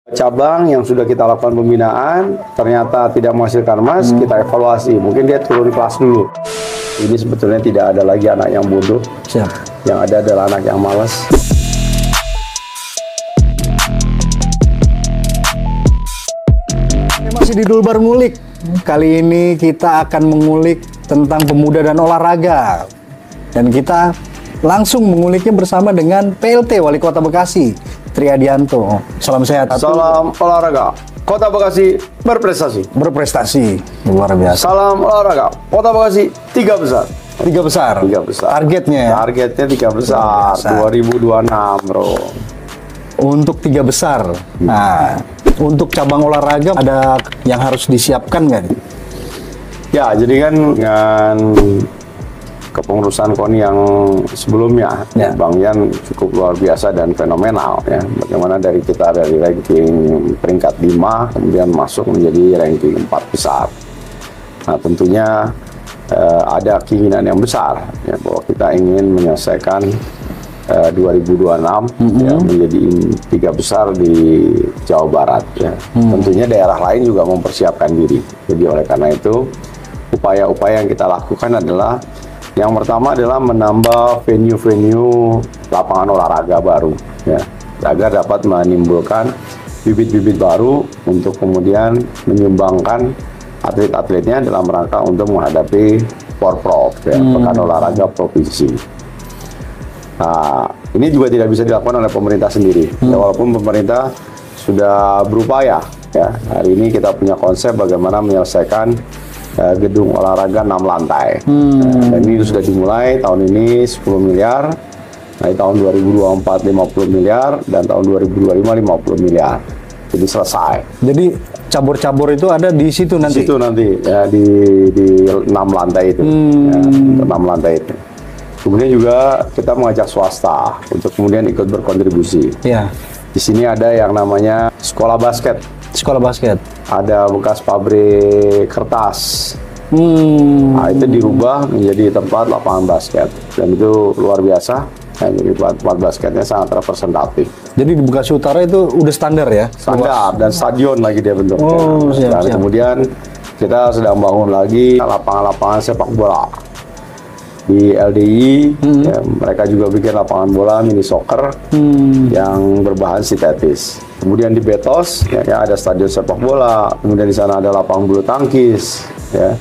Cabang yang sudah kita lakukan pembinaan ternyata tidak menghasilkan emas, kita evaluasi. Mungkin dia turun kelas dulu. Ini sebetulnya tidak ada lagi anak yang bodoh. Siap. Yang ada adalah anak yang malas. Masih di Dulbar Ngulik. Kali ini kita akan mengulik tentang pemuda dan olahraga. Dan kita langsung menguliknya bersama dengan PLT Wali Kota Bekasi, Triadianto. Salam sehat. Salam olahraga. Kota Bekasi berprestasi. Berprestasi. Luar biasa. Salam olahraga. Kota Bekasi 3 besar. 3 besar. 3 besar. Targetnya ya? Targetnya 3 besar. 2026, bro. Untuk 3 besar. Nah, untuk cabang olahraga ada yang harus disiapkan nggak nih? Ya, jadi kan dengan kepengurusan KONI yang sebelumnya, ya, Bang Yan cukup luar biasa dan fenomenal ya. Bagaimana dari kita dari ranking peringkat 5 kemudian masuk menjadi ranking 4 besar. Nah, tentunya ada keinginan yang besar ya, bahwa kita ingin menyelesaikan 2026 ya, menjadi 3 besar di Jawa Barat ya. Tentunya daerah lain juga mempersiapkan diri. Jadi oleh karena itu upaya-upaya yang kita lakukan adalah yang pertama adalah menambah venue-venue lapangan olahraga baru ya, agar dapat menimbulkan bibit-bibit baru untuk kemudian menyumbangkan atlet-atletnya dalam rangka untuk menghadapi Porprov ya, Pekan Olahraga Provinsi. Nah, ini juga tidak bisa dilakukan oleh pemerintah sendiri. Ya, walaupun pemerintah sudah berupaya ya. Hari ini kita punya konsep bagaimana menyelesaikan gedung olahraga 6 lantai. Dan ini sudah dimulai tahun ini 10 miliar. Nah, tahun 2024 50 miliar dan tahun 2025 50 miliar. Jadi selesai. Jadi cabur-cabur itu ada di situ nanti. Di situ nanti ya, di 6 lantai itu. Ya, untuk 6 lantai itu. Kemudian juga kita mengajak swasta untuk kemudian ikut berkontribusi. Ya. Di sini ada yang namanya sekolah basket. Sekolah basket. Ada bekas pabrik kertas. Nah, itu dirubah menjadi tempat lapangan basket. Dan itu luar biasa. Nah, jadi tempat basketnya sangat representatif. Jadi di Bekasi Utara itu udah standar ya? Standar, dan stadion lagi dia bentuknya. Oh, siap, dan siap. kemudian kita sedang bangun lagi lapangan-lapangan sepak bola. Di LDI, ya, mereka juga bikin lapangan bola mini soccer yang berbahan sintetis. Kemudian di Betos, ya, ada stadion sepak bola. Kemudian di sana ada lapangan bulu tangkis, ya.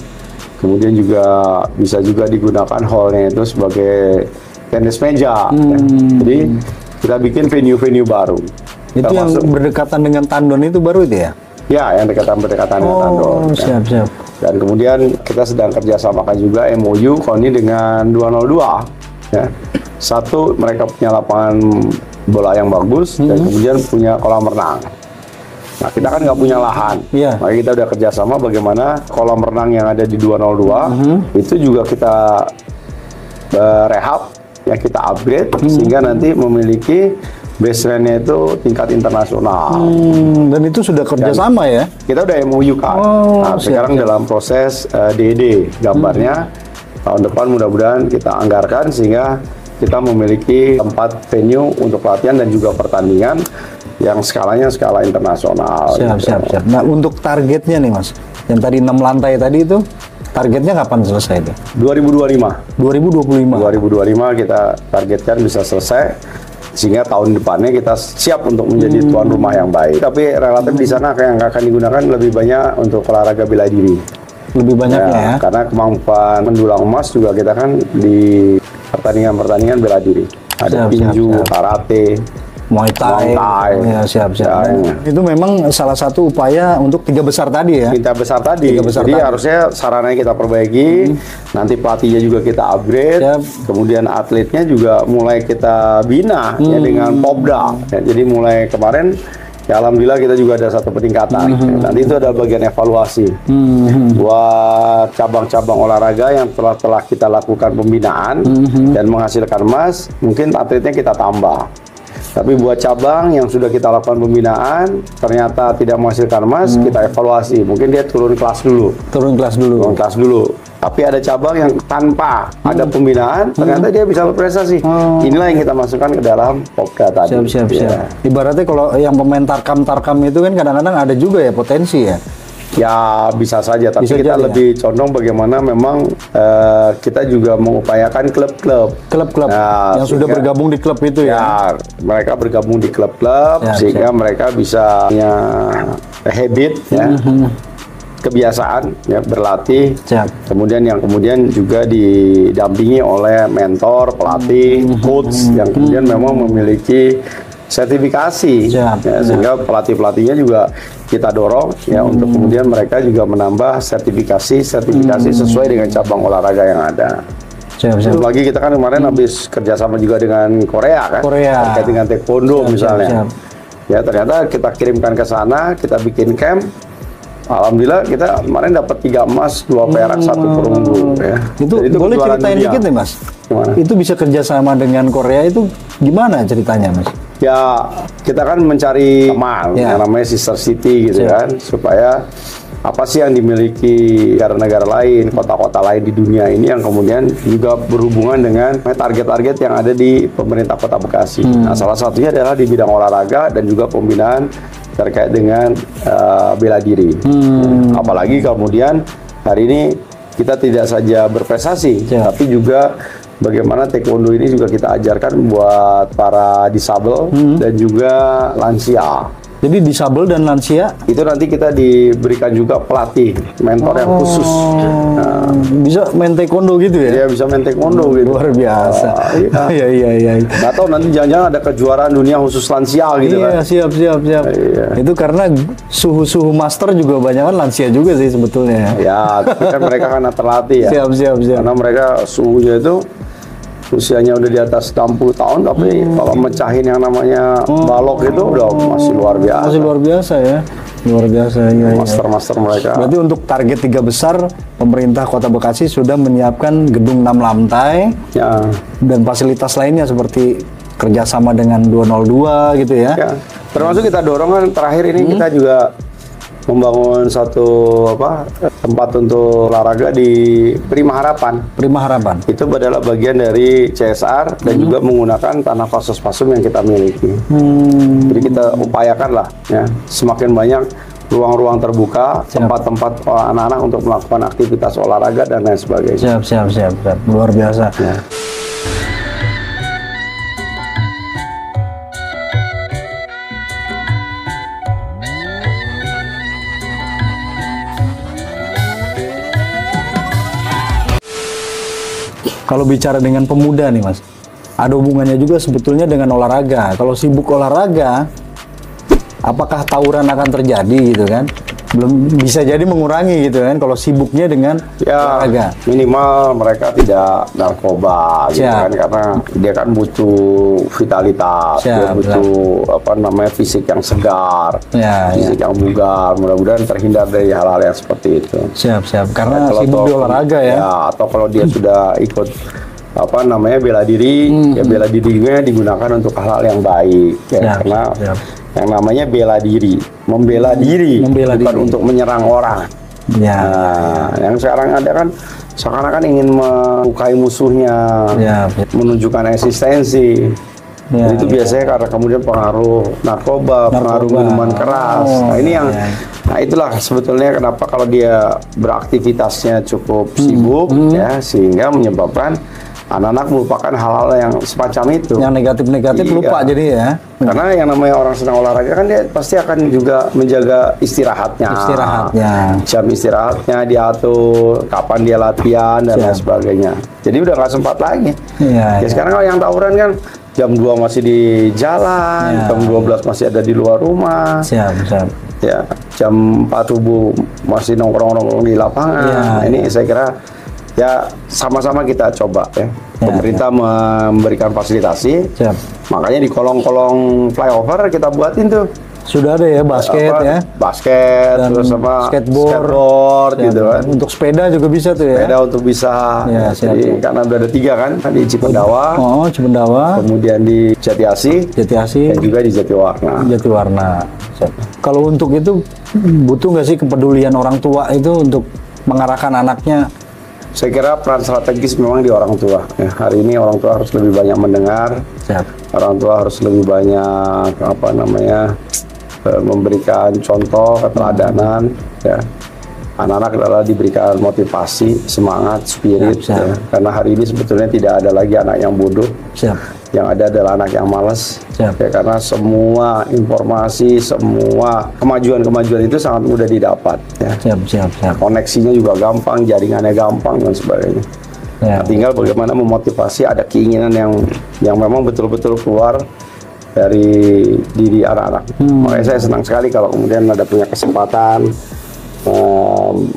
Kemudian juga bisa juga digunakan hallnya itu sebagai tenis meja. Ya. Jadi kita bikin venue-venue baru. Itu yang berdekatan dengan Tandon itu baru itu ya? Ya, yang berdekatan dengan Tandon. Siap, ya. siap. Dan kemudian kita sedang kerjasamakan juga MOU KONI dengan 202. Ya. Satu, mereka punya lapangan bola yang bagus, dan kemudian punya kolam renang. Nah, kita kan nggak punya lahan. Maka kita udah kerjasama bagaimana kolam renang yang ada di 202, itu juga kita rehab, ya kita upgrade, sehingga nanti memiliki baseline-nya itu tingkat internasional. Dan itu sudah kerjasama ya? Kita udah MOU kan. Nah, sekarang dalam proses DD gambarnya. Tahun depan mudah-mudahan kita anggarkan sehingga kita memiliki tempat venue untuk latihan dan juga pertandingan yang skalanya skala internasional. Siap. Nah, untuk targetnya nih Mas, yang tadi 6 lantai tadi itu, targetnya kapan selesai itu? 2025. 2025 kita targetkan bisa selesai, sehingga tahun depannya kita siap untuk menjadi tuan rumah yang baik. Tapi relatif di sana yang akan digunakan lebih banyak untuk olahraga bela diri. Lebih banyaknya ya? Karena kemampuan mendulang emas juga kita kan di pertandingan-pertandingan bela diri. Ada tinju, karate, Muay Thai. Ya, siap. Ya. Itu memang salah satu upaya untuk 3 besar tadi ya? 3 besar tadi. Jadi harusnya sarananya kita perbaiki, nanti pelatihnya juga kita upgrade, kemudian atletnya juga mulai kita bina ya, dengan Popda. Ya, jadi mulai kemarin, ya alhamdulillah kita juga ada satu peningkatan. Nanti itu ada bagian evaluasi buat cabang-cabang olahraga yang telah kita lakukan pembinaan dan menghasilkan emas, mungkin atletnya kita tambah. Tapi buat cabang yang sudah kita lakukan pembinaan ternyata tidak menghasilkan emas, kita evaluasi. Mungkin dia turun kelas dulu. Turun kelas dulu. Tapi ada cabang yang tanpa ada pembinaan, ternyata dia bisa berprestasi. Inilah yang kita masukkan ke dalam Popda tadi. Siap. Ya. Ibaratnya kalau yang pemain tarkam itu kan kadang-kadang ada juga ya potensi ya. Ya bisa saja, tapi Bisa kita jadi, lebih condong bagaimana memang kita juga mengupayakan klub-klub Yang sudah bergabung di klub itu ya. Mereka bergabung di klub-klub sehingga mereka bisa punya habit ya, kebiasaan ya berlatih. Kemudian juga didampingi oleh mentor, pelatih, coach yang kemudian memang memiliki sertifikasi ya, sehingga pelatihnya juga kita dorong ya untuk kemudian mereka juga menambah sertifikasi sesuai dengan cabang olahraga yang ada. Lagi kita kan kemarin habis kerjasama juga dengan Korea terkait dengan taekwondo misalnya. Ya ternyata kita kirimkan ke sana, kita bikin camp. Alhamdulillah kita kemarin dapat 3 emas, 2 perak, 1 perunggu ya. Itu boleh ceritain dikit nih Mas? Gimana? Itu bisa kerjasama dengan Korea itu gimana ceritanya Mas? Ya kita kan mencari teman yang namanya sister city gitu kan, supaya apa sih yang dimiliki negara-negara lain, kota-kota lain di dunia ini yang kemudian juga berhubungan dengan target-target yang ada di pemerintah Kota Bekasi. Nah salah satunya adalah di bidang olahraga dan juga pembinaan terkait dengan bela diri. Apalagi kemudian hari ini kita tidak saja berprestasi, tapi juga bagaimana taekwondo ini juga kita ajarkan buat para disabel dan juga lansia. Jadi disabel dan lansia itu nanti kita diberikan juga pelatih, mentor yang khusus. Nah, bisa main taekwondo gitu ya? Iya bisa main taekwondo gitu. Luar biasa. Iya. Nggak tahu nanti jangan-jangan ada kejuaraan dunia khusus lansia gitu kan? Siap. Iya. Itu karena suhu master juga banyak kan lansia juga sih sebetulnya. Ya, tapi kan mereka kan terlatih ya. Siap. Karena mereka suhunya itu usianya udah di atas 60 tahun, tapi kalau mecahin yang namanya balok itu udah masih luar biasa. Masih luar biasa ya. Luar biasa ya. Master mereka. Berarti untuk target 3 besar, pemerintah Kota Bekasi sudah menyiapkan gedung 6 lantai dan fasilitas lainnya seperti kerjasama dengan 202 gitu ya. Termasuk kita dorong kan terakhir ini kita juga membangun satu tempat untuk olahraga di Prima Harapan. Itu adalah bagian dari CSR dan juga menggunakan tanah Pasos-Pasum yang kita miliki. Jadi kita upayakan lah ya, semakin banyak ruang-ruang terbuka, tempat-tempat anak-anak untuk melakukan aktivitas olahraga dan lain sebagainya. Siap. Luar biasa. Kalau bicara dengan pemuda nih Mas, ada hubungannya juga sebetulnya dengan olahraga. Kalau sibuk olahraga, apakah tawuran akan terjadi gitu kan? Belum bisa jadi mengurangi gitu kan kalau sibuknya dengan olahraga. Minimal mereka tidak narkoba gitu kan, karena dia kan butuh vitalitas, dia butuh fisik yang segar, fisik yang bugar. Mudah-mudahan terhindar dari hal-hal yang seperti itu. Siap. Karena sibuk di olahraga ya. Atau kalau dia sudah ikut bela diri, ya bela dirinya digunakan untuk hal-hal yang baik ya, karena yang namanya bela diri, membela diri bukan untuk menyerang orang. Nah, yang sekarang ada kan seakan-akan ingin melukai musuhnya, menunjukkan eksistensi. Itu biasanya karena kemudian pengaruh narkoba, pengaruh minuman keras. Nah ini yang, nah itulah sebetulnya kenapa kalau dia beraktivitasnya cukup sibuk ya, sehingga menyebabkan anak-anak melupakan hal-hal yang semacam itu. Yang negatif-negatif lupa jadi ya. Karena yang namanya orang sedang olahraga kan dia pasti akan juga menjaga istirahatnya. Jam istirahatnya diatur, kapan dia latihan dan lain sebagainya. Jadi udah nggak sempat lagi. Sekarang kalau yang tawuran kan jam 2 masih di jalan, jam 12 masih ada di luar rumah. Ya, jam 4 subuh masih nongkrong-nongkrong di lapangan. Nah, ini saya kira ya sama-sama kita coba ya. Pemerintah memberikan fasilitasi. Makanya di kolong-kolong flyover kita buatin tuh. Sudah ada ya basket basket, terus skateboard gitu kan. Untuk sepeda juga bisa tuh ya. Sepeda untuk bisa. Jadi karena udah ada 3 kan, di Cipendawa. Kemudian di Jatiasi. Dan juga di Jatiwarna. Kalau untuk itu butuh nggak sih kepedulian orang tua itu untuk mengarahkan anaknya Saya kira peran strategis memang di orang tua. Ya, hari ini orang tua harus lebih banyak mendengar. Siap. Orang tua harus lebih banyak memberikan contoh keteladanan. Ya. Anak-anak adalah diberikan motivasi, semangat, spirit. Siap. Ya. Karena hari ini sebetulnya tidak ada lagi anak yang bodoh. Siap. Yang ada adalah anak yang malas. Siap. Ya, karena semua informasi, semua kemajuan itu sangat mudah didapat. Ya. Siap. Koneksinya juga gampang, jaringannya gampang dan sebagainya. Ya. Nah, tinggal bagaimana memotivasi ada keinginan yang memang betul-betul keluar dari diri anak-anak. Makanya saya senang sekali kalau kemudian ada punya kesempatan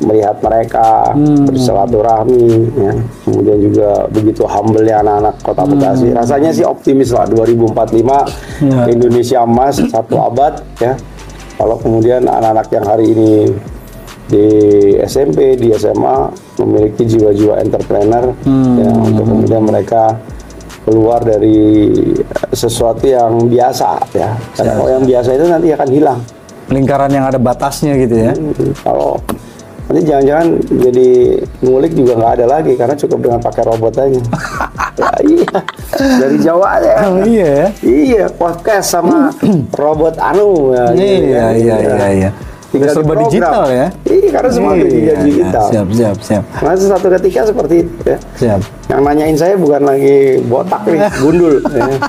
melihat mereka bersilaturahmi, ya. Kemudian juga begitu humble-nya anak-anak Kota Bekasi. Rasanya sih optimis lah 2045 Indonesia emas 1 abad, ya. Kalau kemudian anak-anak yang hari ini di SMP, di SMA memiliki jiwa-jiwa entrepreneur, ya, untuk kemudian mereka keluar dari sesuatu yang biasa, ya. Karena kalau yang biasa itu nanti akan hilang. Lingkaran yang ada batasnya gitu ya. Kalau nanti jangan-jangan jadi ngulik juga nggak ada lagi karena cukup dengan pakai robot aja. Ya, iya, dari Jawa aja. Oh, iya ya. Iya, podcast sama robot anu. Ya, Iya. Tinggal serba digital ya. Iya, karena semua digital. Siap. Nah, suatu ketika seperti itu ya. Siap. Yang nanyain saya bukan lagi botak nih, gundul. Ya.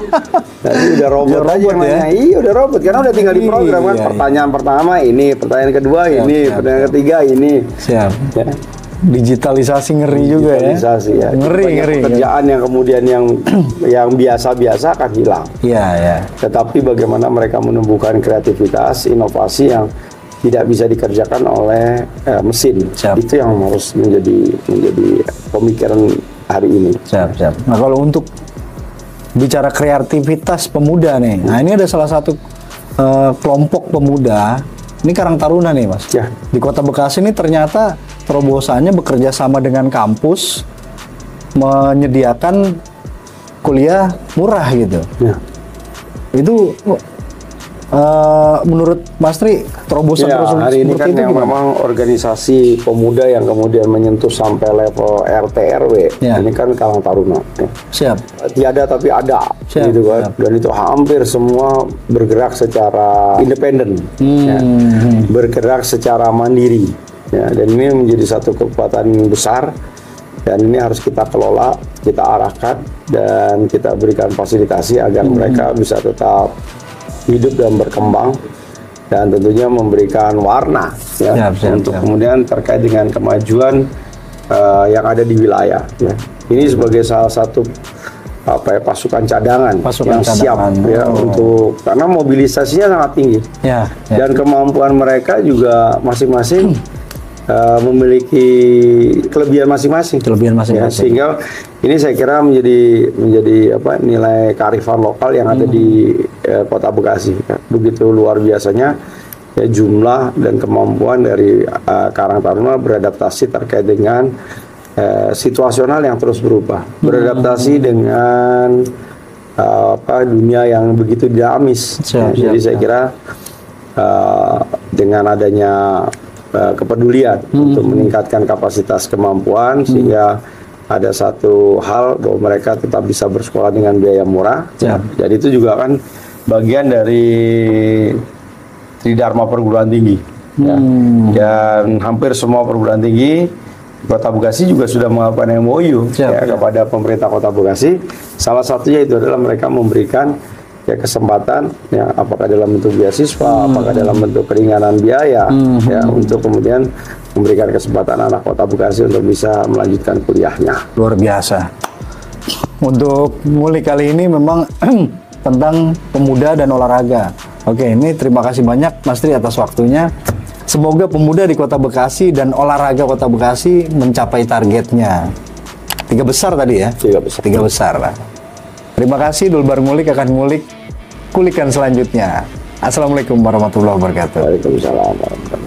Jadi udah robot aja yang nanya. Iya, udah robot karena udah tinggal di program kan. Pertanyaan pertama ini, pertanyaan kedua ini, pertanyaan ketiga ini. Siap. Ya. Digitalisasi ngeri juga ya. Digitalisasi ya. Ngeri. Pekerjaan yang kemudian yang biasa-biasa akan hilang. Iya. Tetapi bagaimana mereka menumbuhkan kreativitas, inovasi yang tidak bisa dikerjakan oleh mesin. Siap. Itu yang harus menjadi pemikiran hari ini. Siap. Nah, kalau untuk bicara kreativitas pemuda nih, nah ini ada salah satu kelompok pemuda, ini Karang Taruna nih Mas. Ya. Di Kota Bekasi ini ternyata terobosannya bekerja sama dengan kampus menyediakan kuliah murah gitu. Ya. Itu menurut Mas Tri terobosan Ya, hari ini kan yang gimana? memang organisasi pemuda yang kemudian menyentuh sampai level RT RW, Ya. ini kan Karang Taruna. Ya. Siap. Tiada tapi ada, Siap, gitu kan. siap. Dan itu hampir semua bergerak secara independen, ya. Bergerak secara mandiri. Ya. Dan ini menjadi satu kekuatan besar. Dan ini harus kita kelola, kita arahkan, dan kita berikan fasilitasi agar mereka bisa tetap hidup dan berkembang, dan tentunya memberikan warna, ya, untuk kemudian terkait dengan kemajuan yang ada di wilayah. Ya. Ini sebagai salah satu pasukan cadangan yang siap ya untuk karena mobilisasinya sangat tinggi. Ya. Dan kemampuan mereka juga masing-masing memiliki kelebihan masing-masing. Ya, sehingga ini saya kira menjadi nilai kearifan lokal yang ada di Kota Bekasi. Ya. Begitu luar biasanya ya, jumlah dan kemampuan dari Karang Taruna beradaptasi terkait dengan situasional yang terus berubah, beradaptasi dengan dunia yang begitu dinamis. Jadi saya kira dengan adanya kepedulian untuk meningkatkan kapasitas kemampuan sehingga ada satu hal bahwa mereka tetap bisa bersekolah dengan biaya murah. Jadi itu juga kan bagian dari Tridharma perguruan tinggi. Ya. Dan hampir semua perguruan tinggi Kota Bekasi juga sudah melakukan MOU kepada pemerintah Kota Bekasi. Salah satunya itu adalah mereka memberikan kesempatan, ya, apakah dalam bentuk beasiswa, apakah dalam bentuk keringanan biaya, ya, untuk kemudian memberikan kesempatan anak Kota Bekasi untuk bisa melanjutkan kuliahnya. Luar biasa. Untuk ngulik kali ini memang tentang pemuda dan olahraga. Oke, ini terima kasih banyak Mas Tri atas waktunya. Semoga pemuda di Kota Bekasi dan olahraga Kota Bekasi mencapai targetnya. 3 besar tadi ya? 3 besar. 3 besar lah. Terima kasih, Dulbar Ngulik akan ngulik kulikan selanjutnya. Assalamualaikum warahmatullahi wabarakatuh. Waalaikumsalam warahmatullahi wabarakatuh.